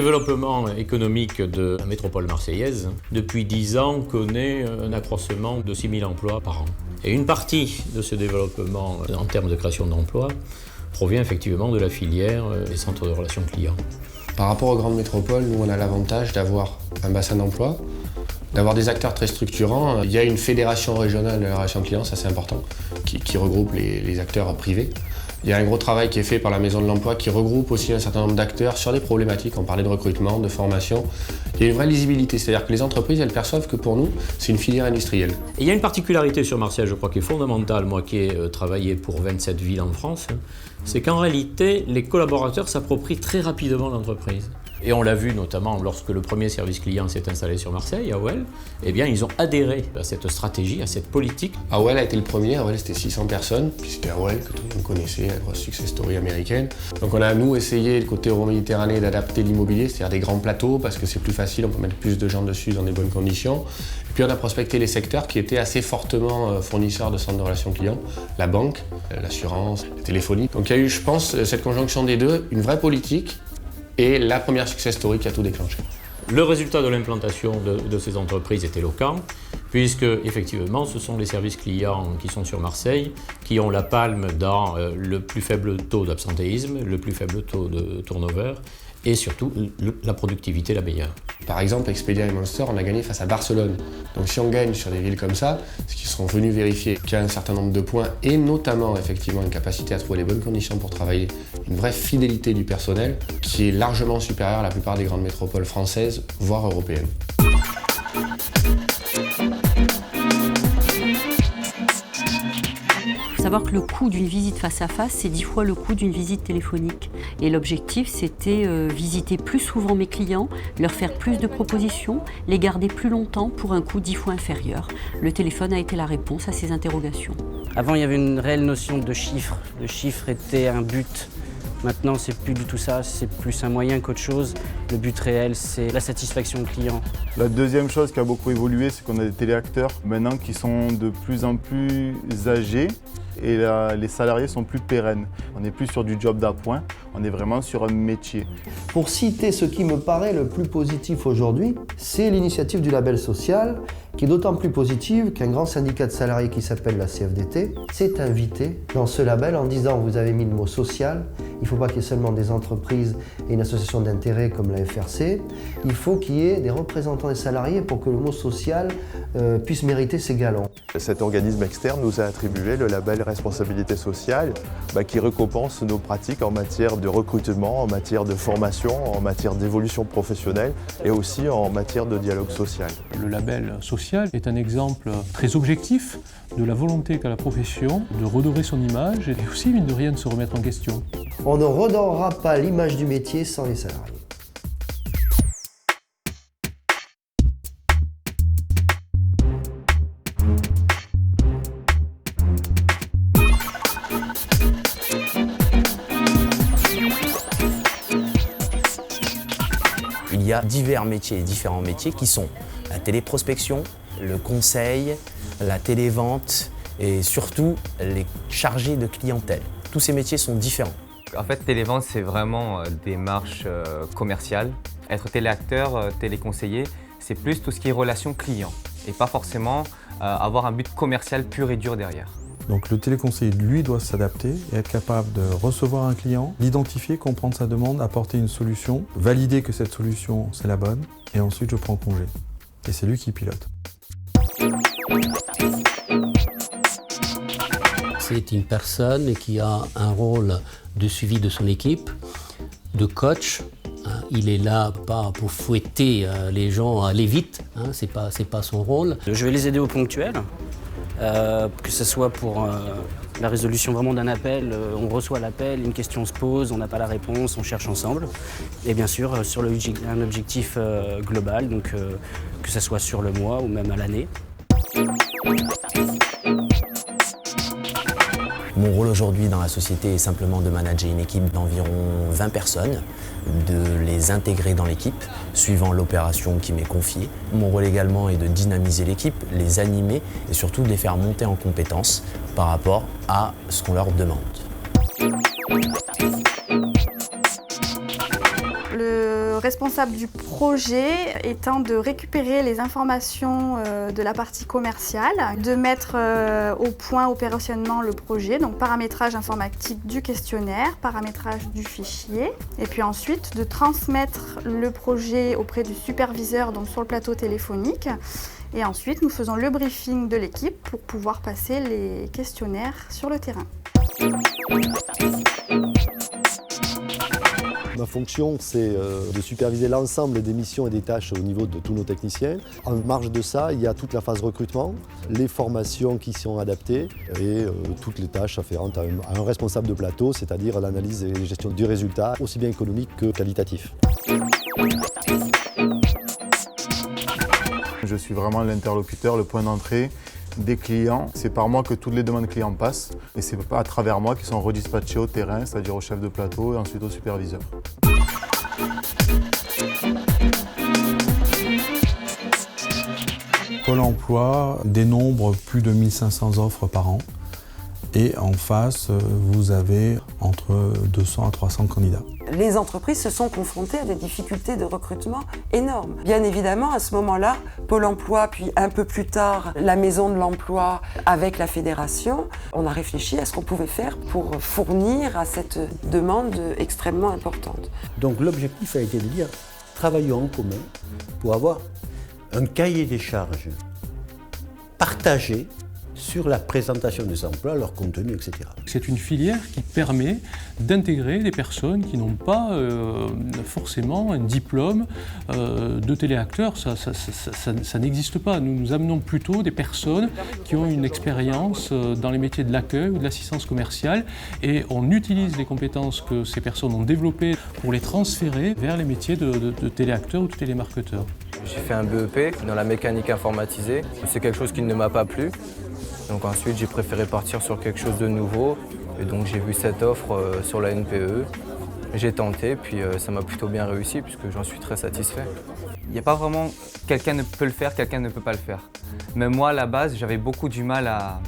développement économique de la métropole marseillaise, depuis 10 ans, connaît un accroissement de 6 000 emplois par an. Et une partie de ce développement en termes de création d'emplois provient effectivement de la filière des centres de relations clients. Par rapport aux grandes métropoles, nous on a l'avantage d'avoir un bassin d'emploi, d'avoir des acteurs très structurants. Il y a une fédération régionale de la relation client, ça c'est important, qui regroupe les acteurs privés. Il y a un gros travail qui est fait par la Maison de l'Emploi qui regroupe aussi un certain nombre d'acteurs sur des problématiques. On parlait de recrutement, de formation. Il y a une vraie lisibilité, c'est-à-dire que les entreprises, elles perçoivent que pour nous, c'est une filière industrielle. Et il y a une particularité sur Marseille, je crois, qui est fondamentale, moi qui ai travaillé pour 27 villes en France, c'est qu'en réalité, les collaborateurs s'approprient très rapidement l'entreprise. Et on l'a vu notamment lorsque le premier service client s'est installé sur Marseille, AOL, eh bien ils ont adhéré à cette stratégie, à cette politique. AOL a été le premier, AOL c'était 600 personnes, puis c'était AOL que tout le monde connaissait, la grosse success story américaine. Donc on a nous essayé, le côté Euro-Méditerranée, d'adapter l'immobilier, c'est-à-dire des grands plateaux, parce que c'est plus facile, on peut mettre plus de gens dessus dans des bonnes conditions. Et puis on a prospecté les secteurs qui étaient assez fortement fournisseurs de centres de relations clients, la banque, l'assurance, la téléphonie. Donc il y a eu, je pense, cette conjonction des deux, une vraie politique, et la première success story qui a tout déclenché. Le résultat de l'implantation de ces entreprises est éloquent, puisque effectivement ce sont les services clients qui sont sur Marseille qui ont la palme dans le plus faible taux d'absentéisme, le plus faible taux de turnover et surtout la productivité la meilleure. Par exemple, Expedia et Monster, on a gagné face à Barcelone. Donc si on gagne sur des villes comme ça, c'est qu'ils seront venus vérifier qu'il y a un certain nombre de points et notamment effectivement une capacité à trouver les bonnes conditions pour travailler, une vraie fidélité du personnel qui est largement supérieure à la plupart des grandes métropoles françaises, voire européennes. Il faut savoir que le coût d'une visite face à face, c'est 10 fois le coût d'une visite téléphonique. Et l'objectif, c'était visiter plus souvent mes clients, leur faire plus de propositions, les garder plus longtemps pour un coût 10 fois inférieur. Le téléphone a été la réponse à ces interrogations. Avant, il y avait une réelle notion de chiffre. Le chiffre était un but. Maintenant, c'est plus du tout ça, c'est plus un moyen qu'autre chose. Le but réel, c'est la satisfaction client. La deuxième chose qui a beaucoup évolué, c'est qu'on a des téléacteurs maintenant qui sont de plus en plus âgés et les salariés sont plus pérennes. On n'est plus sur du job d'appoint, on est vraiment sur un métier. Pour citer ce qui me paraît le plus positif aujourd'hui, c'est l'initiative du label social, qui est d'autant plus positive qu'un grand syndicat de salariés qui s'appelle la CFDT s'est invité dans ce label en disant « vous avez mis le mot social, il ne faut pas qu'il y ait seulement des entreprises et une association d'intérêt comme la FRC, il faut qu'il y ait des représentants des salariés pour que le mot social puisse mériter ses galons. » Cet organisme externe nous a attribué le label responsabilité sociale qui récompense nos pratiques en matière de recrutement, en matière de formation, en matière d'évolution professionnelle et aussi en matière de dialogue social. Le label social est un exemple très objectif de la volonté qu'a la profession de redorer son image et aussi, mine de rien, de se remettre en question. On ne redorera pas l'image du métier sans les salariés. Il y a divers métiers et différents métiers qui sont la téléprospection, le conseil, la télévente et surtout les chargés de clientèle. Tous ces métiers sont différents. En fait, télévente, c'est vraiment des démarches commerciales. Être téléacteur, téléconseiller, c'est plus tout ce qui est relation client et pas forcément avoir un but commercial pur et dur derrière. Donc le téléconseiller, lui, doit s'adapter et être capable de recevoir un client, l'identifier, comprendre sa demande, apporter une solution, valider que cette solution, c'est la bonne, et ensuite je prends congé. Et c'est lui qui pilote. C'est une personne qui a un rôle de suivi de son équipe, de coach. Il est là pas pour fouetter les gens à aller vite, c'est pas son rôle. Je vais les aider au ponctuel. Que ce soit pour la résolution vraiment d'un appel, on reçoit l'appel, une question se pose, on n'a pas la réponse, on cherche ensemble. Et bien sûr sur un objectif global, donc que ce soit sur le mois ou même à l'année. Mon rôle aujourd'hui dans la société est simplement de manager une équipe d'environ 20 personnes, de les intégrer dans l'équipe, suivant l'opération qui m'est confiée. Mon rôle également est de dynamiser l'équipe, les animer et surtout de les faire monter en compétences par rapport à ce qu'on leur demande. Le responsable du projet étant de récupérer les informations de la partie commerciale, de mettre au point opérationnellement le projet, donc paramétrage informatique du questionnaire, paramétrage du fichier, et puis ensuite de transmettre le projet auprès du superviseur, donc sur le plateau téléphonique. Et ensuite, nous faisons le briefing de l'équipe pour pouvoir passer les questionnaires sur le terrain. Ma fonction, c'est de superviser l'ensemble des missions et des tâches au niveau de tous nos techniciens. En marge de ça, il y a toute la phase recrutement, les formations qui sont adaptées et toutes les tâches afférentes à un responsable de plateau, c'est-à-dire l'analyse et la gestion du résultat, aussi bien économique que qualitatif. Je suis vraiment l'interlocuteur, le point d'entrée des clients. C'est par moi que toutes les demandes clients passent et c'est à travers moi qu'ils sont redispatchés au terrain, c'est-à-dire au chef de plateau et ensuite au superviseur. Pôle emploi dénombre plus de 1500 offres par an et en face, vous avez entre 200 à 300 candidats. Les entreprises se sont confrontées à des difficultés de recrutement énormes. Bien évidemment, à ce moment-là, Pôle emploi, puis un peu plus tard, la Maison de l'emploi avec la fédération, on a réfléchi à ce qu'on pouvait faire pour fournir à cette demande extrêmement importante. Donc l'objectif a été de dire, travaillons en commun pour avoir un cahier des charges partagé sur la présentation des emplois, leur contenu, etc. C'est une filière qui permet d'intégrer des personnes qui n'ont pas forcément un diplôme de téléacteur. Ça n'existe pas. Nous amenons plutôt des personnes qui ont une expérience dans les métiers de l'accueil ou de l'assistance commerciale et on utilise les compétences que ces personnes ont développées pour les transférer vers les métiers de téléacteur ou de télémarketeur. J'ai fait un BEP dans la mécanique informatisée. C'est quelque chose qui ne m'a pas plu. Donc ensuite, j'ai préféré partir sur quelque chose de nouveau. Et donc j'ai vu cette offre sur la NPE. J'ai tenté, puis ça m'a plutôt bien réussi puisque j'en suis très satisfait. Il n'y a pas vraiment quelqu'un ne peut le faire, quelqu'un ne peut pas le faire. Même moi, à la base, j'avais beaucoup du mal à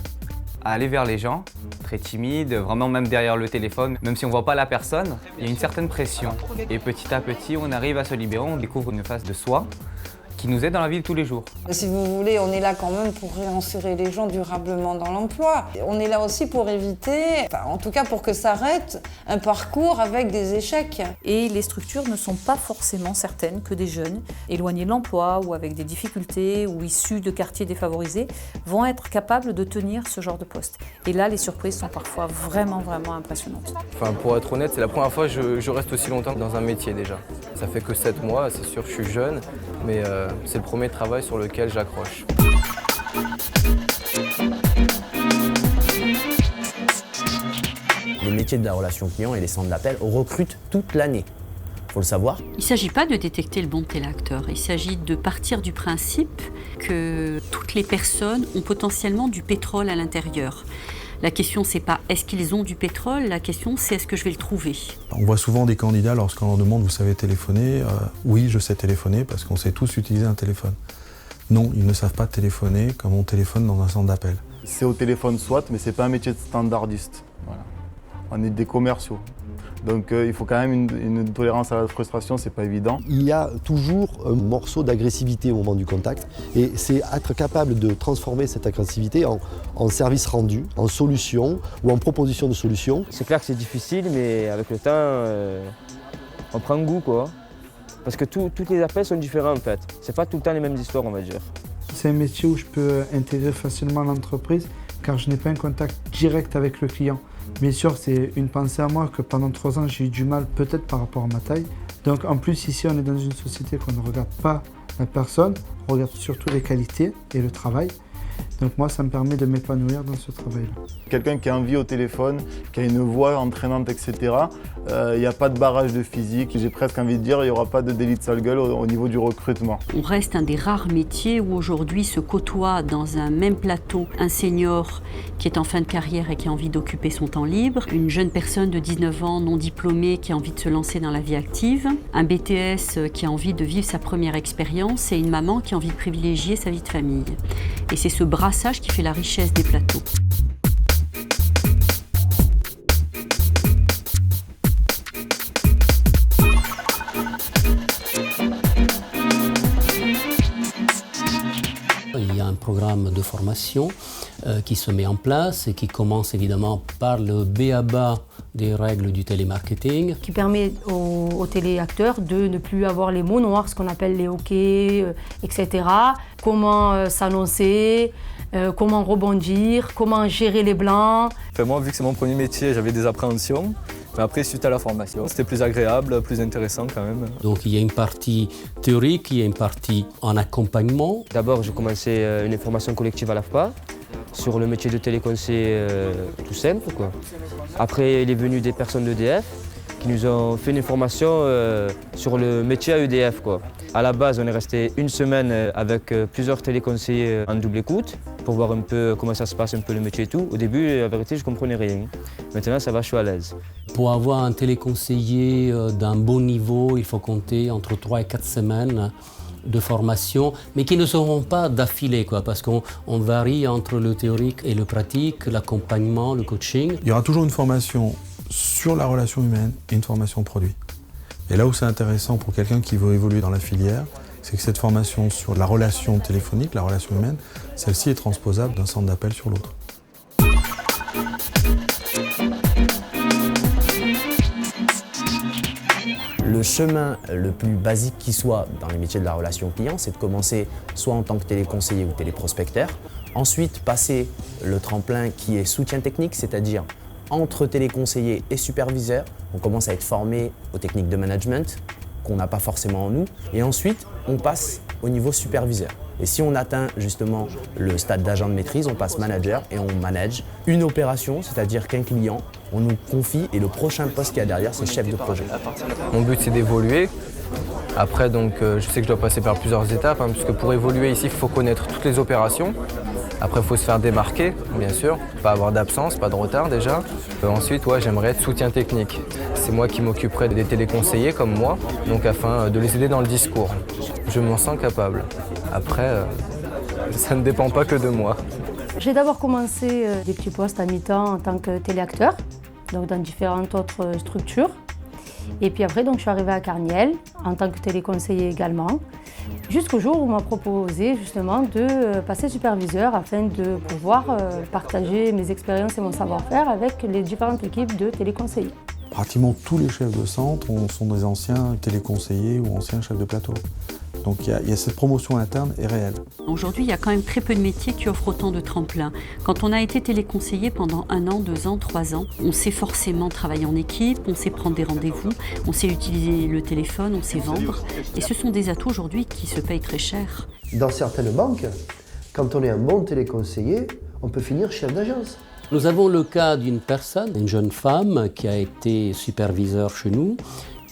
aller vers les gens, très timide, vraiment même derrière le téléphone. Même si on ne voit pas la personne, il y a une certaine pression. Et petit à petit, on arrive à se libérer, on découvre une face de soi qui nous aide dans la vie de tous les jours. Si vous voulez, on est là quand même pour réinsérer les gens durablement dans l'emploi. On est là aussi pour éviter, en tout cas pour que s'arrête un parcours avec des échecs. Et les structures ne sont pas forcément certaines que des jeunes éloignés de l'emploi ou avec des difficultés ou issus de quartiers défavorisés vont être capables de tenir ce genre de poste. Et là, les surprises sont parfois vraiment impressionnantes. Enfin, pour être honnête, c'est la première fois que je reste aussi longtemps dans un métier déjà. Ça fait que 7 mois, c'est sûr que je suis jeune, mais c'est le premier travail sur lequel j'accroche. Les métiers de la relation client et les centres d'appel recrutent toute l'année. Il faut le savoir. Il ne s'agit pas de détecter le bon téléacteur, il s'agit de partir du principe que toutes les personnes ont potentiellement du pétrole à l'intérieur. La question, c'est pas est-ce qu'ils ont du pétrole, la question, c'est est-ce que je vais le trouver. On voit souvent des candidats, lorsqu'on leur demande « vous savez téléphoner ?» Oui, je sais téléphoner parce qu'on sait tous utiliser un téléphone. Non, ils ne savent pas téléphoner comme on téléphone dans un centre d'appel. C'est au téléphone soit, mais c'est pas un métier de standardiste. Voilà. On est des commerciaux. Donc il faut quand même une tolérance à la frustration, c'est pas évident. Il y a toujours un morceau d'agressivité au moment du contact et c'est être capable de transformer cette agressivité en service rendu, en solution ou en proposition de solution. C'est clair que c'est difficile, mais avec le temps, on prend goût, quoi. Parce que tous les appels sont différents en fait. C'est pas tout le temps les mêmes histoires, on va dire. C'est un métier où je peux intégrer facilement l'entreprise car je n'ai pas un contact direct avec le client. Bien sûr, c'est une pensée à moi que pendant 3 ans, j'ai eu du mal peut-être par rapport à ma taille. Donc en plus, ici, on est dans une société qu'on ne regarde pas la personne, on regarde surtout les qualités et le travail. Donc moi, ça me permet de m'épanouir dans ce travail-là. Quelqu'un qui a envie au téléphone, qui a une voix entraînante, etc., il n'y a pas de barrage de physique. J'ai presque envie de dire qu'il n'y aura pas de délit de sale gueule au niveau du recrutement. On reste un des rares métiers où aujourd'hui se côtoie dans un même plateau un senior qui est en fin de carrière et qui a envie d'occuper son temps libre, une jeune personne de 19 ans non diplômée qui a envie de se lancer dans la vie active, un BTS qui a envie de vivre sa première expérience et une maman qui a envie de privilégier sa vie de famille. Et c'est ce brassage qui fait la richesse des plateaux. a un programme de formation qui se met en place et qui commence évidemment par le b.a.-ba des règles du télémarketing. Qui permet aux téléacteurs de ne plus avoir les mots noirs, ce qu'on appelle les hoquets, etc. Comment s'annoncer, comment rebondir, comment gérer les blancs. Enfin, moi, vu que c'est mon premier métier, j'avais des appréhensions. Mais après, suite à la formation, c'était plus agréable, plus intéressant quand même. Donc il y a une partie théorique, il y a une partie en accompagnement. D'abord, j'ai commencé une formation collective à l'AFPA sur le métier de téléconseiller tout simple, quoi. Après, il est venu des personnes d'EDF qui nous ont fait une formation sur le métier à EDF, quoi. À la base, on est resté une semaine avec plusieurs téléconseillers en double écoute pour voir un peu comment ça se passe, un peu le métier et tout. Au début, la vérité, je ne comprenais rien. Maintenant, ça va, je suis à l'aise. Pour avoir un téléconseiller d'un bon niveau, il faut compter entre 3 et 4 semaines de formation, mais qui ne seront pas d'affilée, quoi, parce qu'on varie entre le théorique et le pratique, l'accompagnement, le coaching. Il y aura toujours une formation sur la relation humaine et une formation produit. Et là où c'est intéressant pour quelqu'un qui veut évoluer dans la filière, c'est que cette formation sur la relation téléphonique, la relation humaine, celle-ci est transposable d'un centre d'appel sur l'autre. Le chemin le plus basique qui soit dans les métiers de la relation client, c'est de commencer soit en tant que téléconseiller ou téléprospecteur, ensuite passer le tremplin qui est soutien technique, c'est-à-dire entre téléconseiller et superviseur, on commence à être formé aux techniques de management qu'on n'a pas forcément en nous, et ensuite on passe au niveau superviseur. Et si on atteint justement le stade d'agent de maîtrise, on passe manager et on manage une opération, c'est-à-dire qu'un client, on nous confie et le prochain poste qu'il y a derrière, c'est chef de projet. Mon but, c'est d'évoluer. Après, donc, je sais que je dois passer par plusieurs étapes, hein, puisque pour évoluer ici, il faut connaître toutes les opérations. Après, il faut se faire démarquer, bien sûr, pas avoir d'absence, pas de retard déjà. Ensuite, ouais, j'aimerais être soutien technique. C'est moi qui m'occuperai des téléconseillers comme moi, donc afin de les aider dans le discours. Je m'en sens capable. Après, ça ne dépend pas que de moi. J'ai d'abord commencé des petits postes à mi-temps en tant que téléacteur, donc dans différentes autres structures. Et puis après, donc, je suis arrivée à Carniel en tant que téléconseiller également, jusqu'au jour où on m'a proposé justement de passer superviseur afin de pouvoir partager mes expériences et mon savoir-faire avec les différentes équipes de téléconseillers. Pratiquement tous les chefs de centre sont des anciens téléconseillers ou anciens chefs de plateau. Donc il y a cette promotion interne est réelle. Aujourd'hui, il y a quand même très peu de métiers qui offrent autant de tremplins. Quand on a été téléconseiller pendant 1 an, 2 ans, 3 ans, on sait forcément travailler en équipe, on sait prendre des rendez-vous, on sait utiliser le téléphone, on sait vendre. Et ce sont des atouts aujourd'hui qui se payent très cher. Dans certaines banques, quand on est un bon téléconseiller, on peut finir chef d'agence. Nous avons le cas d'une personne, une jeune femme qui a été superviseur chez nous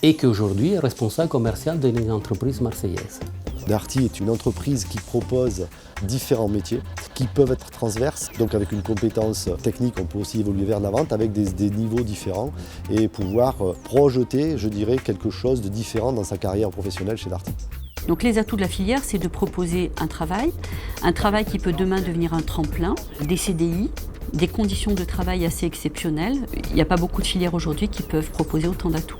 et qui aujourd'hui est responsable commercial d'une entreprise marseillaise. Darty est une entreprise qui propose différents métiers qui peuvent être transverses. Donc avec une compétence technique, on peut aussi évoluer vers la vente avec des niveaux différents et pouvoir projeter, je dirais, quelque chose de différent dans sa carrière professionnelle chez Darty. Donc les atouts de la filière, c'est de proposer un travail qui peut demain devenir un tremplin, des CDI, des conditions de travail assez exceptionnelles. Il n'y a pas beaucoup de filières aujourd'hui qui peuvent proposer autant d'atouts.